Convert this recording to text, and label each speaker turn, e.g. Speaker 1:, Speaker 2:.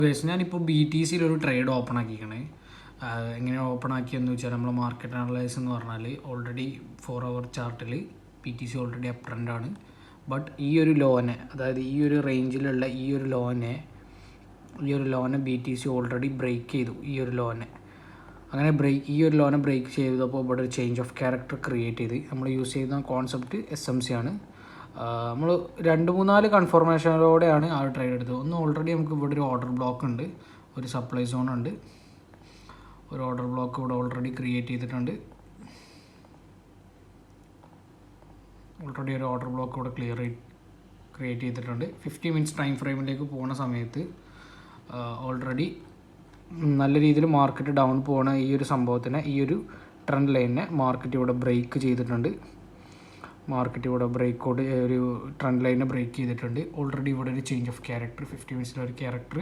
Speaker 1: Guys ഞാനിപ്പോൾ BTC ഒരു trade open ആക്കിക്കണേ. എങ്ങനെ ഓപ്പൺ ആക്കിയെന്ന് വെച്ചാൽ നമ്മൾ മാർക്കറ്റ് അനലൈസ് എന്ന് പറഞ്ഞാൽ ഓൾറെഡി 4 hour ചാർട്ടിൽ BTC ഓൾറെഡി അപ് ട്രെൻഡാണ്. ബട്ട് ഈ ഒരു ലോനെ, അതായത് ഈ ഒരു റേഞ്ചിലുള്ള ഈ ഒരു ലോനെ BTC ഓൾറെഡി ബ്രേക്ക് ചെയ്തു. ഈ ഒരു ലോനെ ബ്രേക്ക് ചെയ്തപ്പോൾ ഇവിടെ ഒരു ചേഞ്ച് ഓഫ് ക്യാരക്ടർ ക്രിയേറ്റ് ചെയ്ത് നമ്മൾ യൂസ് ചെയ്യുന്ന കോൺസെപ്റ്റ് SMC ആണ്. നമ്മൾ 2-3 കൺഫർമേഷനിലൂടെയാണ് ആ ട്രേഡ് എടുത്തത്. ഒന്ന് ഓൾറെഡി നമുക്ക് ഇവിടെ ഒരു ഓർഡർ ബ്ലോക്ക് ഉണ്ട്, ഒരു സപ്ലൈ സോൺ ഉണ്ട്, ഒരു ഓർഡർ ബ്ലോക്ക് ഇവിടെ ഓൾറെഡി ക്രിയേറ്റ് ചെയ്തിട്ടുണ്ട്. ഓൾറെഡി ഒരു ഓർഡർ ബ്ലോക്ക് ഇവിടെ ക്രിയേറ്റ് ചെയ്തിട്ടുണ്ട്. 50 minutes ടൈം ഫ്രെയിമിലേക്ക് പോകുന്ന സമയത്ത് ഓൾറെഡി നല്ല രീതിയിൽ മാർക്കറ്റ് ഡൗൺ പോകുന്ന ഈ ഒരു സംഭവത്തിനെ, ഈ ഒരു ട്രെൻഡ് ലൈനിനെ മാർക്കറ്റ് ഇവിടെ ബ്രേക്ക് ചെയ്തിട്ടുണ്ട്. ഒരു ട്രെൻഡ് ലൈനെ ബ്രേക്ക് ചെയ്തിട്ടുണ്ട്. ഓൾറെഡി ഇവിടെ ഒരു ചേഞ്ച് ഓഫ് ക്യാരക്ടർ, 50 minutes ഒരു ക്യാരക്ടർ